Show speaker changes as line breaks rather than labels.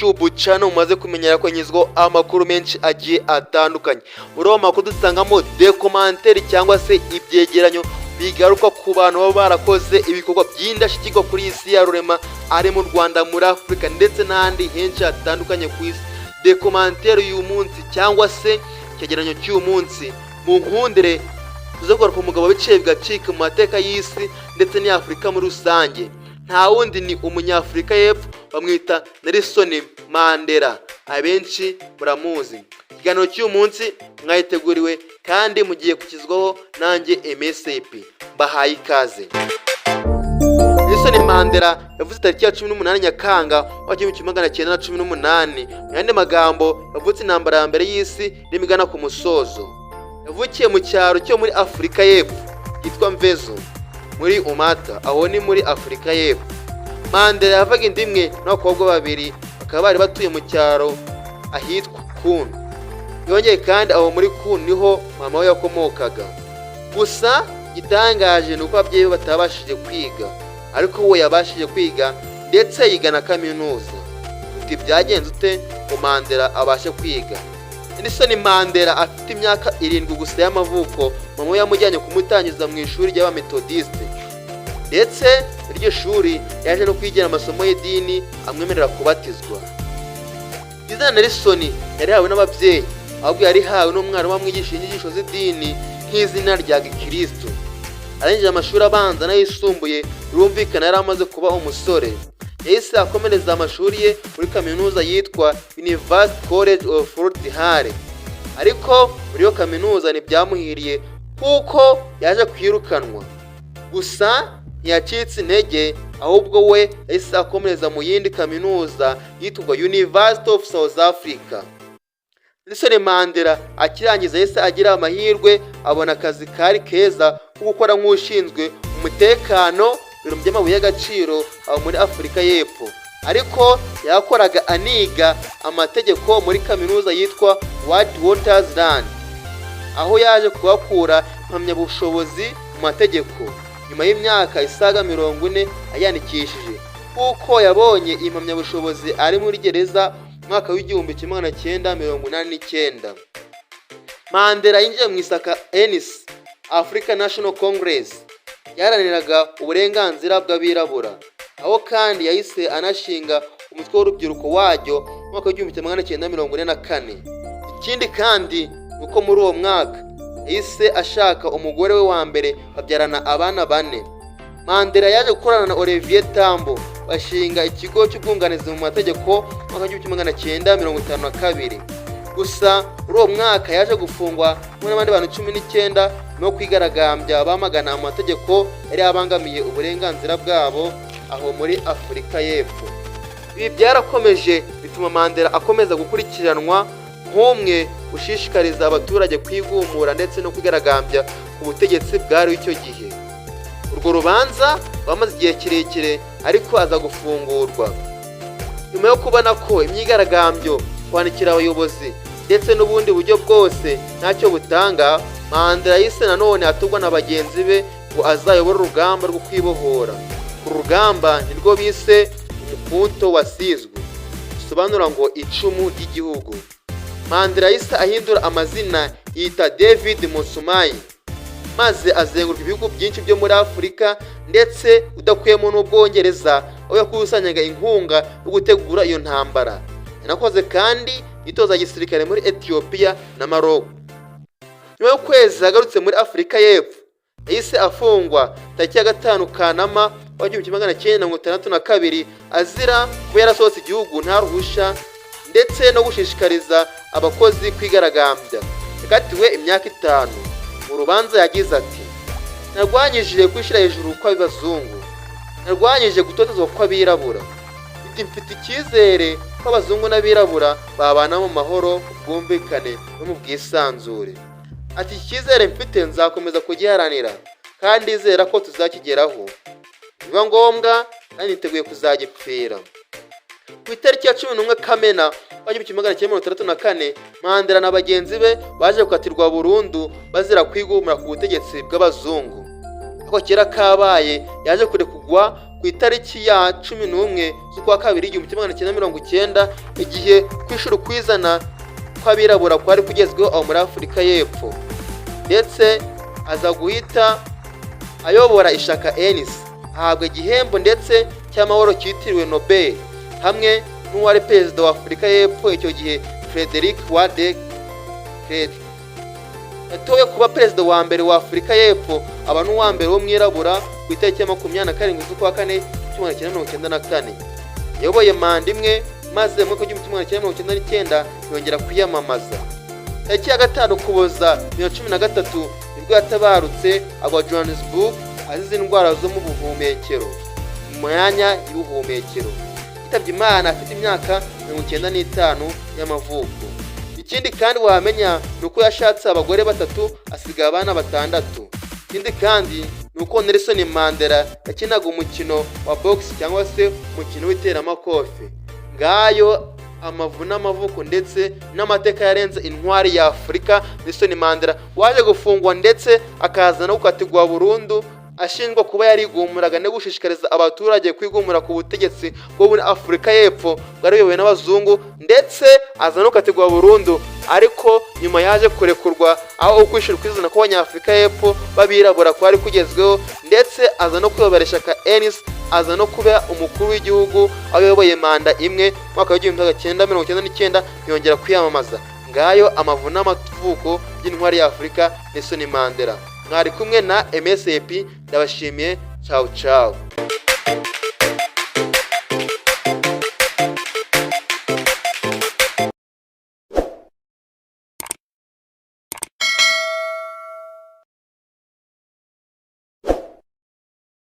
YouTube channel umaze kumenyera ko nyizwo amakuru menshi agiye atandukanye. Muri ayo makuru dusangamo commentaire cyangwa se ibyegeranyo bigaruka ku bantu baba barakoze ibikorwa by'indashyikirwa kuri isi ya rurema ari mu Rwanda, muri Afrika ndetse n'ahandi henshi hatandukanye ku isi. Commentaire y'uyu munsi cyangwa se icyegeranyo cy'uyu munsi mu nkundire tuzakora ku mugabo wiciye bigacika mu mateka y'isi ndetse ni Afrika muri rusange. Nta wundi ni umunyafrika y'epfo bamwita Nelson Mandela, abenshi muramuzi. Ikiganiro cy'uyu munsi mwayiteguriwe kandi mugiye kukizwaho nanjye MSAP, bahaye ikaze. Nelson Mandela yavutse tariki ya 18 Nyakanga wa 1918. Mu yandi magambo yavutse intambara ya mbere y'isi n'imigana ku musozo. Yavukiye mu cyaro cyo muri Afrika y'epfo yitwa Mvezo muri Umata, aho ni muri Afrika y'epfo. Mandela yavaga indimwe n'abakobwa babiri, bakaba bari batuye mu cyaro ahitwa Kun. Yongeye kandi aho muri Kun niho mama we yakomokaga. Gusa gitangaje nuko ababyeyi batabashije kwiga, ariko we yabashije kwiga ndetse yiga na kaminuza. Uti byagenze ute ngo Mandela abashe kwiga? Nelson Mandela afite imyaka 7 gusa y'amavuko, mama we yamujyanye kumutangiza mu ishuri ry'abametodiste, ndetse iryo shuri yaje no kwigira amasomo y'idini amwemerera kubatizwa. Izina Nelson yari hawe n'ababyeyi, ahubwo yari hawe n'umwana wamwigisha inyigisho z'idini nk'izina rya Gikristo. Arangije amashuri abanza n'ayisumbuye, rumvikana yari amaze kuba umusore. Yahise akomereza amashuri ye muri kaminuza yitwa University College of Fort-Hare, ariko muri yo kaminuza ntibyamuhiriye kuko yaje kwirukanwa. Gusa ntiyacitse intege, ahubwo we yahise akomereza mu yindi kaminuza yitwa University of South Africa. Nelson Mandela akirangiza yahise agira amahirwe, abona akazi kari keza ko gukora nk'ushinzwe umutekano ibintu by'amabuye y'agaciro aho muri Afrika y'epfo, ariko yakoraga aniga amategeko muri kaminuza yitwa Witwatersrand, aho yaje kuhakura impamyabushobozi mu mategeko nyuma y'imyaka isaga 40 ayandikishije, kuko yabonye impamyabushobozi ari muri gereza mwaka w'1989. Mandela yinjiye mu isaka ANC, African National Congress, yaraniraga uburenganzira bw'abirabura, aho kandi yahise anashinga umutwe w'urubyiruko waryo mwaka w'1944. Ikindi kandi nuko muri uwo mwaka yahise ashaka umugore we wa mbere, babyarana abana 4. Mandela yaje gukorana na Olivier Tambo bashinga ikigo cy'ubwunganizi mu mategeko mwaka w'1952. Gusa muri uwo mwaka yaje gufungwa n'abandi bantu 19 no kwigaragambya bamagana amategeko yari abangamiye uburenganzira bwabo aho muri Afrika y'epfo. Ibi byarakomeje bituma Mandela akomeza gukurikiranwa nk'umwe ushishikariza abaturage kwigumura ndetse no kwigaragambya ku butegetsi bwari icyo gihe. Urwo rubanza bamaze igihe kirekire, ariko aza gufungurwa nyuma yo kubona ko imyigaragambyo, kwandikira abayobozi ndetse n'ubundi buryo bwose ntacyo butanga. Mandela yise nanone atugwa na bagenzi be ngo azayobora urugamba rwo kwibohora. Uru rugamba nirwo bise umukunto wasizwe, bisobanura ngo icumu ry'igihugu. Mandela yise ahindura amazina, yita David Mosumai, maze azenguruka ibihugu byinshi byo muri Afrika ndetse udakuyemo n'Ubwongereza, aho yakusanyaga inkunga yo gutegura iyo ntambara. Yanakoze kandi itoza gisirikare muri Ethiopia na Maroc. Nyuma y'ukwezi agarutse muri Afrika y'epfo, yahise afungwa tariki ya 5 Kanama wa 1962 azira kuba yarasohotse igihugu nta ruhusha ndetse no gushishikariza abakozi kwigaragambya. Yakatiwe imyaka 5. Mu rubanza yagize ati: narwanyije kwishira hejuru kw'abazungu, narwanyije gutotezwa kw'abirabura, mfite icyizere ko abazungu n'abirabura babana mu mahoro, ubwumvikane no mu bwisanzure. Ati icyizere mfite nzakomeza kugiharanira kandi izera ko tuzakigeraho, biba ngombwa kandi niteguye kuzagipfira. Ku itariki ya 11 Kamena wa 1964, Mandela na bagenzi be baje gukatirwa burundu bazira kwigumira ku butegetsi bw'abazungu. Ako kera kabaye yaje kurekugwa ku itariki ya 11 z'ukwa kabiri 1990, igihe kwishura kwizana kw'abirabura kwari kugezweho aho muri Afurika y'Epfo, ndetse aza guhita ayobora ishaka ANC, ahabwa igihembo ndetse cy'amahoro cyitiriwe Nobel, hamwe n'uwari perezida wa Afurika y'Epfo icyo gihe Frederick Wade Krede. Yatowe kuba perezida wa mbere wa Afurika y'Epfo, aba n'uwa mbere w'umwirabura ku itariki ya 27 z'ukwa kane 1994. Yayoboye manda imwe maze mu mwaka w'1999 yongera kwiyamamaza. Tariki ya 5 Ukuboza 2013 nibwo yatabarutse agwa Johannesburg azize indwara zo mu buhumekero, mu myanya y'ubuhumekero. Yitabye Imana afite imyaka 95 y'amavuko. Ikindi kandi wamenya nuko yashatse abagore 3 asiga abana 6. Ikindi kandi nuko Nelson Mandela yakinaga umukino wa box cyangwa se umukino w'iteramakofe. Ngayo amavu n'amavuko ndetse n'amateka yarenze intwari ya Afurika Nelson Mandela waje gufungwa ndetse akaza no gukatirwa burundu, ashinjwa kuba yarigumuraga no gushishikariza abaturage kwigumura ku butegetsi bwo muri Afurika y'Epfo bwari buyobowe n'abazungu, ndetse aza no gukatirwa burundu. Ariko nyuma yaje kurekurwa aho ukwishura kwizana kw'Abanyafurika y'Epfo babirabura kwari kugezweho, ndetse aza no kuyobora ishaka ANC, aza no kuba umukuru w'igihugu aho yayoboye manda imwe mwaka wa 1999 yongera kwiyamamaza. Ngayo amavu n'amavuko y'intwari ya Afurika Nelson Mandela. Mwari kumwe na MSAP, ndabashimiye. Ciao ciao.